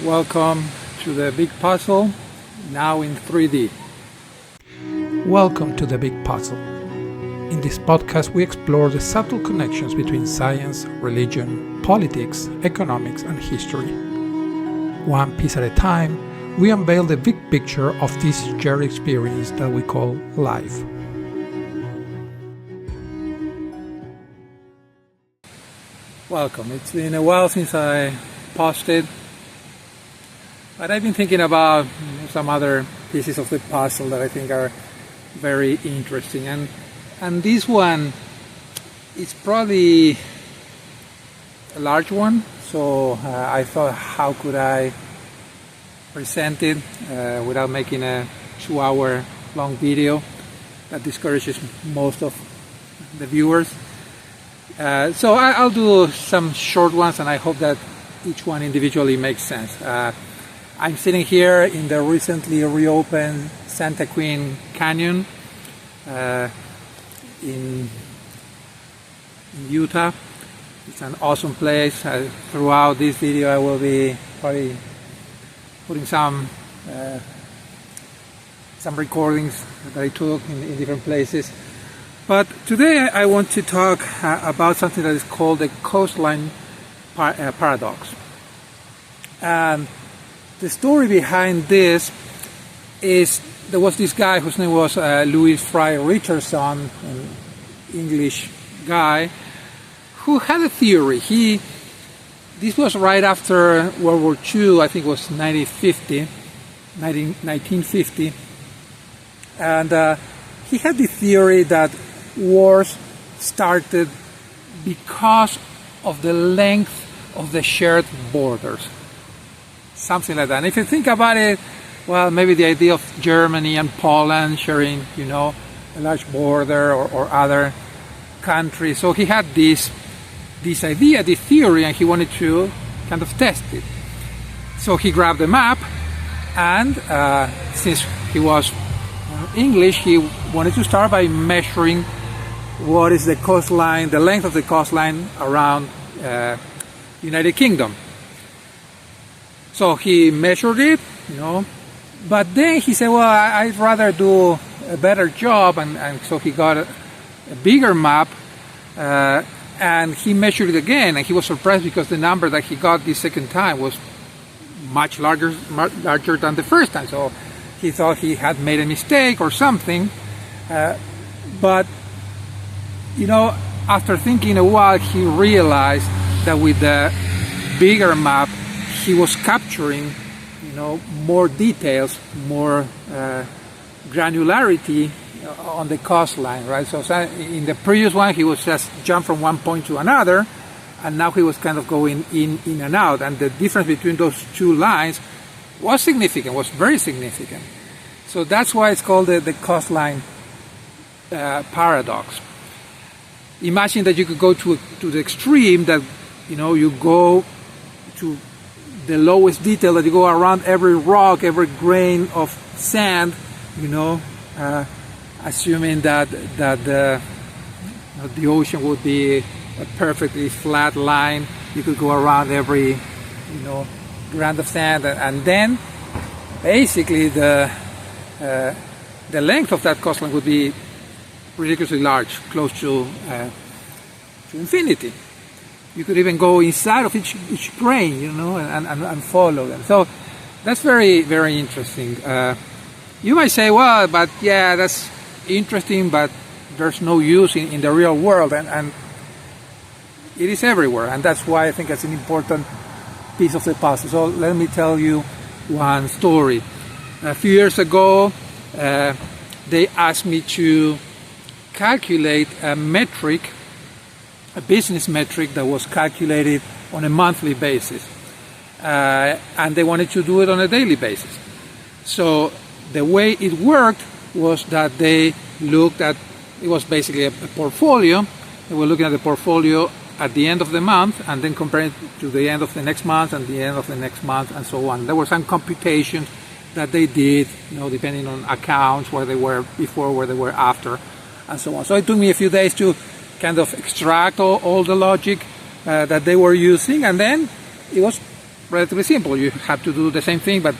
Welcome to the Big Puzzle, now in 3D. Welcome to the Big Puzzle. In this podcast, we explore the subtle connections between science, religion, politics, economics, and history. One piece at a time, we unveil the big picture of this shared experience that we call life. Welcome. It's been a while since I posted, but I've been thinking about some other pieces of the puzzle that I think are very interesting. And this one is probably a large one, so I thought, how could I present it without making a 2-hour long video that discourages most of the viewers. So I'll do some short ones, and I hope that each one individually makes sense. I'm sitting here in the recently reopened Santa Queen Canyon in Utah. It's an awesome place. Throughout this video I will be probably putting some recordings that I took in different places. But today I want to talk about something that is called the coastline paradox. And the story behind this is there was this guy whose name was Louis Fry Richardson, an English guy, who had a theory. This was right after World War II, I think it was 1950, and he had the theory that wars started because of the length of the shared borders. Something like that. And if you think about it, well, maybe the idea of Germany and Poland sharing, a large border or other countries. So he had this idea, this theory, and he wanted to kind of test it. So he grabbed a map, and since he was English, he wanted to start by measuring what is the coastline, the length of the coastline around United Kingdom. So he measured it, but then he said, well, I'd rather do a better job, and so he got a bigger map, and he measured it again, and he was surprised because the number that he got the second time was much larger than the first time. So he thought he had made a mistake or something, but after thinking a while, he realized that with the bigger map, he was capturing, more details, more granularity on the coastline, right? So in the previous one, he was just jump from one point to another, and now he was kind of going in and out, and the difference between those two lines was significant, was very significant. So that's why it's called the coastline paradox. Imagine that you could go to the extreme, that you go to the lowest detail, that you go around every rock, every grain of sand, assuming that the ocean would be a perfectly flat line. You could go around every grain of sand, and then basically the length of that coastline would be ridiculously large, close to infinity. You could even go inside of each grain, and follow them. So that's very, very interesting. You might say, well, but yeah, that's interesting, but there's no use in the real world, and it is everywhere, and that's why I think it's an important piece of the puzzle. So let me tell you one story. A few years ago, they asked me to calculate a metric, a business metric that was calculated on a monthly basis, and they wanted to do it on a daily basis. So the way it worked was that they looked at, it was basically a portfolio. They were looking at the portfolio at the end of the month, and then comparing it to the end of the next month and the end of the next month, and so on. There were some computations that they did, depending on accounts, where they were before, where they were after, and so on. So it took me a few days to kind of extract all the logic that they were using, and then it was relatively simple. You have to do the same thing, but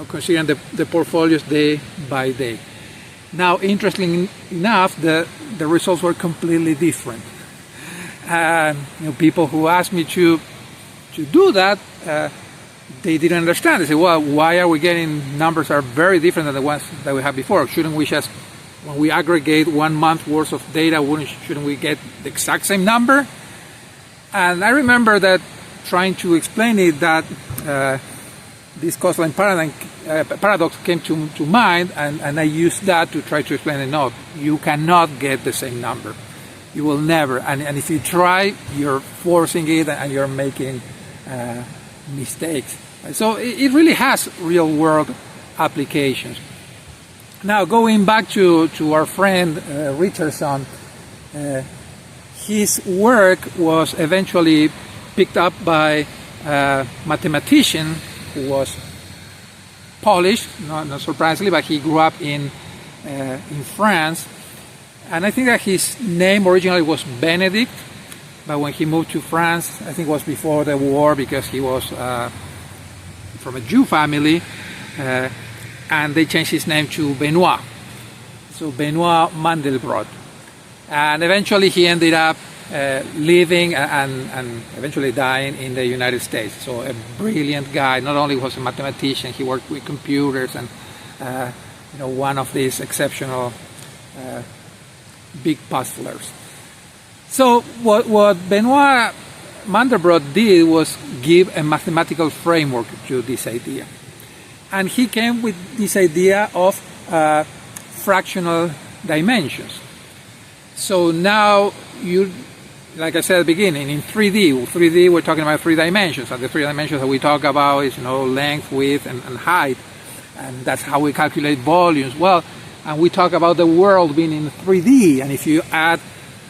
considering the portfolios day by day. Now, interestingly enough, the results were completely different. And people who asked me to do that, they didn't understand. They said, well, why are we getting numbers that are very different than the ones that we had before? Shouldn't we just, when we aggregate 1 month worth of data, shouldn't we get the exact same number? And I remember that trying to explain it, that this coastline paradox came to mind, and I used that to try to explain it. No, you cannot get the same number. You will never. And if you try, you're forcing it and you're making mistakes. So it really has real-world applications. Now, going back to our friend Richardson, his work was eventually picked up by a mathematician who was Polish, not surprisingly, but he grew up in France. And I think that his name originally was Benedict, but when he moved to France, I think it was before the war, because he was from a Jew family, and they changed his name to Benoit. So Benoit Mandelbrot. And eventually he ended up living and eventually dying in the United States. So a brilliant guy. Not only was a mathematician, he worked with computers and one of these exceptional big puzzlers. So what Benoit Mandelbrot did was give a mathematical framework to this idea. And he came with this idea of fractional dimensions. So now like I said at the beginning, in 3D we're talking about 3 dimensions, and the 3 dimensions that we talk about is length, width, and height, and that's how we calculate volumes. Well, and we talk about the world being in 3D, and if you add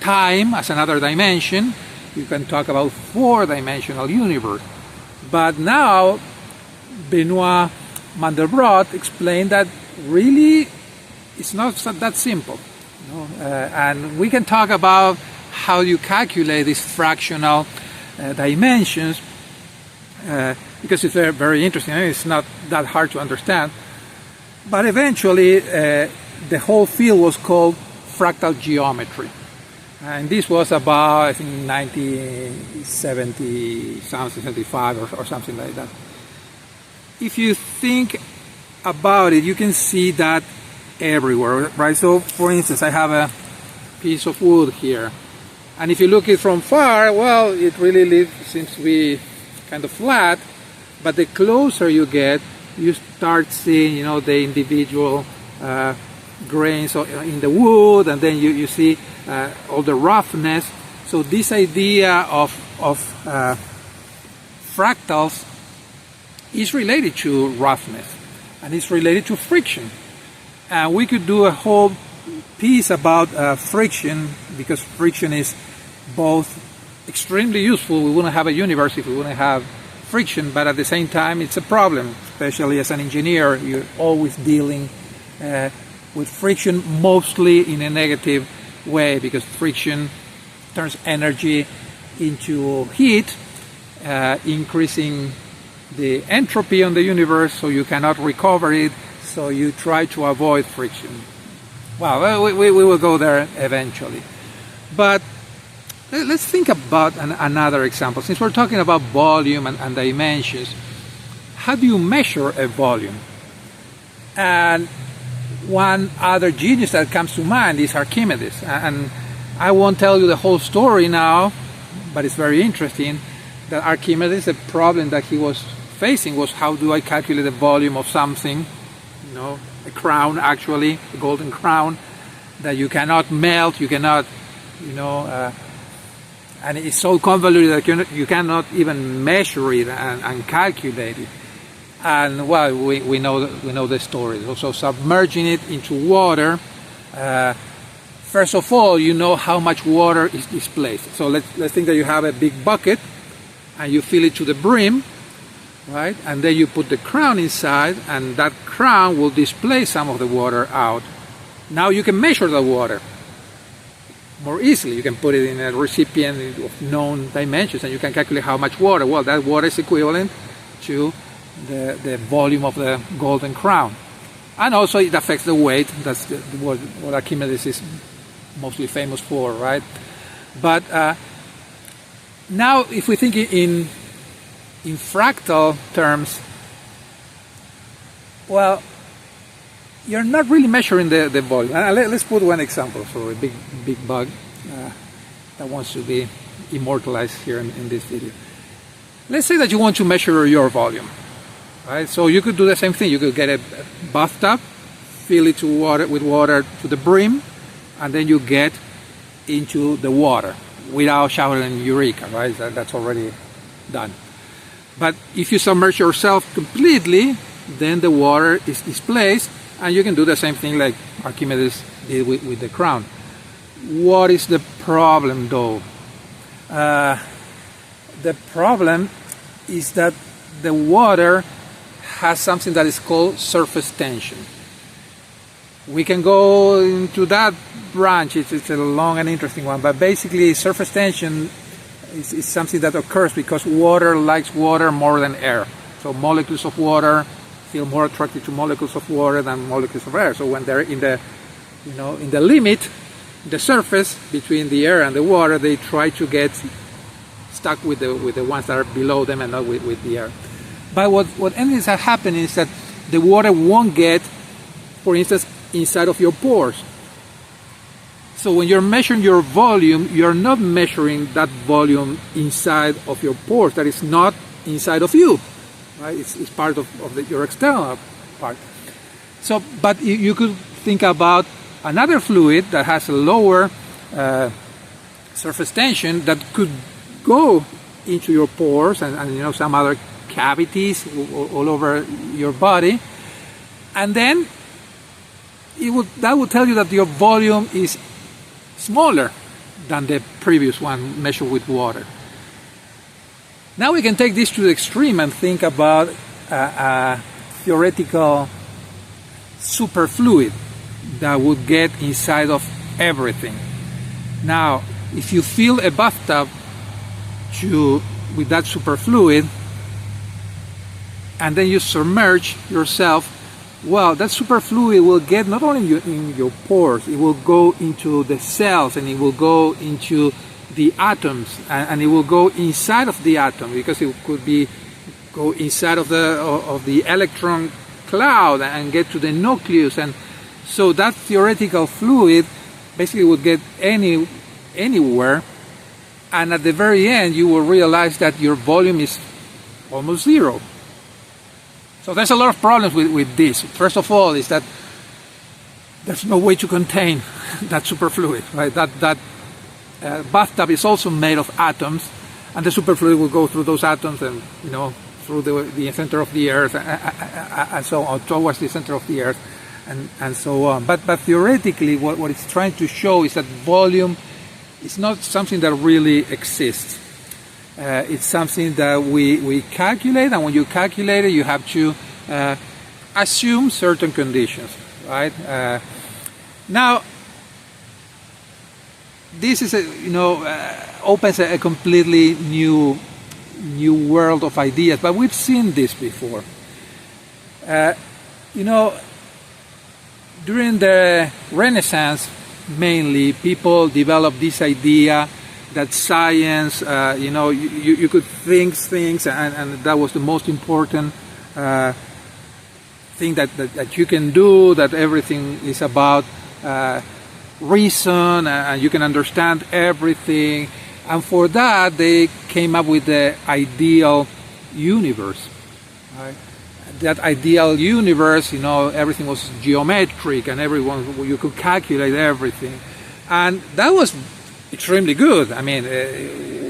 time as another dimension, you can talk about 4-dimensional universe. But now Benoit Mandelbrot explained that really it's not that simple. And we can talk about how you calculate these fractional dimensions, because it's very, very interesting. It's not that hard to understand. But eventually, the whole field was called fractal geometry. And this was about, I think, 1970, 75 or something like that. If you think about it, you can see that everywhere, right? So, for instance, I have a piece of wood here. And if you look at it from far, well, it really seems to be kind of flat. But the closer you get, you start seeing, the individual grains in the wood, and then you see all the roughness. So this idea of fractals is related to roughness, and it's related to friction. And we could do a whole piece about friction, because friction is both extremely useful. We wouldn't have a universe if we wouldn't have friction, but at the same time it's a problem, especially as an engineer. You're always dealing with friction, mostly in a negative way, because friction turns energy into heat, increasing the entropy on the universe, so you cannot recover it, so you try to avoid friction. Well, we will go there eventually. But let's think about another example. Since we're talking about volume and dimensions, how do you measure a volume? And one other genius that comes to mind is Archimedes. And I won't tell you the whole story now, but it's very interesting that Archimedes, the problem that he was facing was, how do I calculate the volume of something, a crown, actually, a golden crown, that you cannot melt, you cannot, and it's so convoluted that you cannot even measure it and calculate it. And well, we know the story. So submerging it into water, first of all, you know how much water is displaced. So let's think that you have a big bucket and you fill it to the brim, right? And then you put the crown inside, and that crown will displace some of the water out. Now you can measure the water more easily. You can put it in a recipient of known dimensions, and you can calculate how much water. Well, that water is equivalent to the volume of the golden crown. And also it affects the weight. That's what Archimedes is mostly famous for, right? But now if we think in fractal terms, well, you're not really measuring the volume. Let's put one example for a big bug that wants to be immortalized here in this video. Let's say that you want to measure your volume, right? So you could do the same thing. You could get a bathtub, fill it with water to the brim, and then you get into the water without shouting eureka, right? That's already done. But if you submerge yourself completely, then the water is displaced, and you can do the same thing like Archimedes did with the crown. What is the problem, though? The problem is that the water has something that is called surface tension. We can go into that branch. It's a long and interesting one, but basically surface tension is something that occurs because water likes water more than air. So molecules of water feel more attracted to molecules of water than molecules of air. So when they're in the limit, the surface between the air and the water, they try to get stuck with the ones that are below them and not with the air. But what ends up happening is that the water won't get, for instance, inside of your pores. So when you're measuring your volume, you're not measuring that volume inside of your pores. That is not inside of you. Right? It's part of your external part. So, but you could think about another fluid that has a lower surface tension that could go into your pores and some other cavities all over your body, and then that would tell you that your volume is smaller than the previous one measured with water. Now we can take this to the extreme and think about a theoretical superfluid that would get inside of everything. Now, if you fill a bathtub with that superfluid and then you submerge yourself, well, that superfluid will get not only in your pores, it will go into the cells, and it will go into the atoms, and it will go inside of the atom, because it could go inside of the electron cloud and get to the nucleus. And so that theoretical fluid basically would get anywhere, and at the very end you will realize that your volume is almost zero. So there's a lot of problems with this. First of all is that there's no way to contain that superfluid, right? That bathtub is also made of atoms, and the superfluid will go through those atoms and through the center of the earth and so on, towards the center of the earth and so on. But theoretically, what it's trying to show is that volume is not something that really exists. It's something that we calculate, and when you calculate it, you have to assume certain conditions, right? Now, this is opens a completely new world of ideas, but we've seen this before. During the Renaissance, mainly, people developed this idea that science, you could think things, and that was the most important thing that you can do, that everything is about reason, and you can understand everything. And for that, they came up with the ideal universe. Right? That ideal universe, everything was geometric, and you could calculate everything, and that was extremely good. I mean,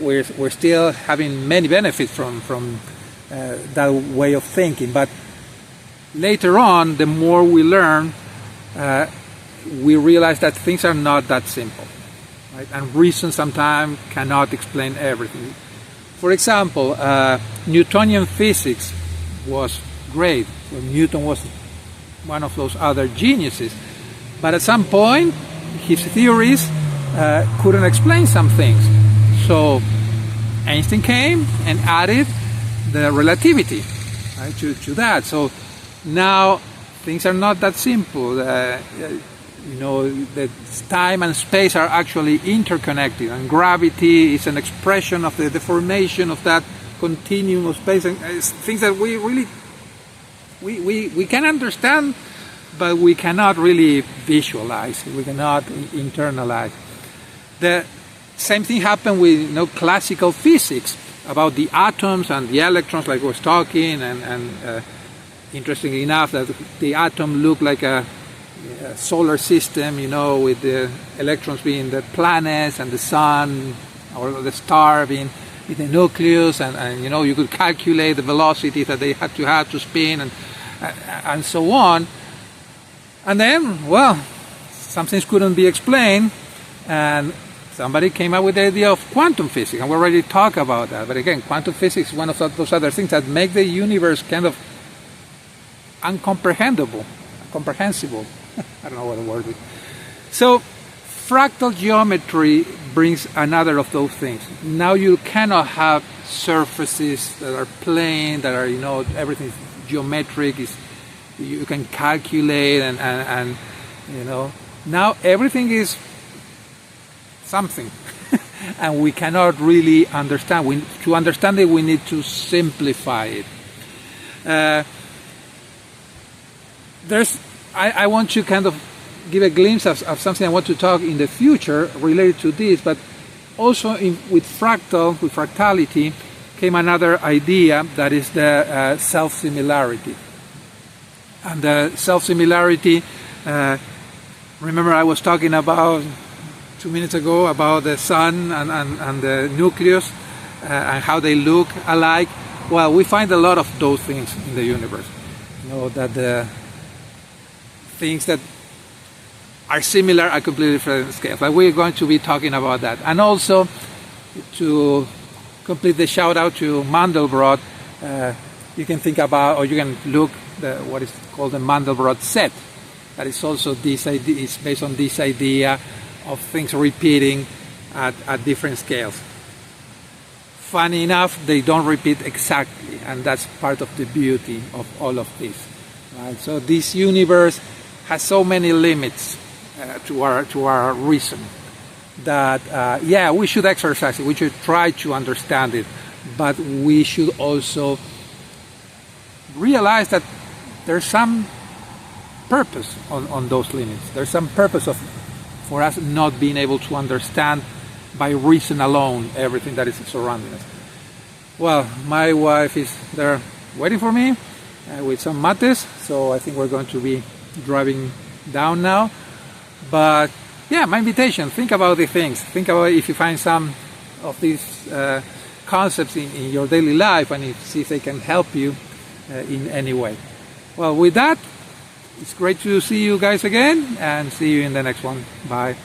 we're still having many benefits from that way of thinking. But later on, the more we learn, we realize that things are not that simple, right? And reason sometimes cannot explain everything. For example, Newtonian physics was great. Well, Newton was one of those other geniuses. But at some point, his theories couldn't explain some things. So Einstein came and added the relativity. right, to that. So now things are not that simple. You know, that time and space are actually interconnected, and gravity is an expression of the deformation of that continuum of space, and things that we really we can understand, but we cannot really visualize. We cannot internalize. The same thing happened with, you know, classical physics about the atoms and the electrons, like we was talking, and interestingly enough, that the atom looked like a solar system, you know, with the electrons being the planets and the sun or the star being in the nucleus, and you know, you could calculate the velocity that they had to spin, and so on. And then, well, some things couldn't be explained, and somebody came up with the idea of quantum physics, and we already talked about that. But again, quantum physics is one of those other things that make the universe kind of incomprehensible. I don't know what the word is. So fractal geometry brings another of those things. Now you cannot have surfaces that are plane, that are, you know, everything geometric, you can calculate, and you know, now everything is something. And we cannot really understand. To understand it, we need to simplify it. I want to kind of give a glimpse of something I want to talk in the future related to this, but also with fractality came another idea, that is the self-similarity. And the self-similarity, remember I was talking about 2 minutes ago about the sun and the nucleus and how they look alike. Well, we find a lot of those things in the universe. You know, that the things that are similar are completely different scales. But we're going to be talking about that. And also, to complete the shout out to Mandelbrot, you can think about, or you can look what is called the Mandelbrot set. That is also this idea, is based on this idea of things repeating at different scales. Funny enough, they don't repeat exactly, and that's part of the beauty of all of this. Right? So this universe has so many limits to our reason that yeah, we should exercise it, we should try to understand it, but we should also realize that there's some purpose on those limits. There's some purpose for us not being able to understand by reason alone everything that is surrounding us. Well, my wife is there waiting for me with some mates, so I think we're going to be driving down now. But yeah, my invitation, think about the things. Think about if you find some of these concepts in your daily life, and see if they can help you in any way. Well, with that, it's great to see you guys again, and see you in the next one. Bye.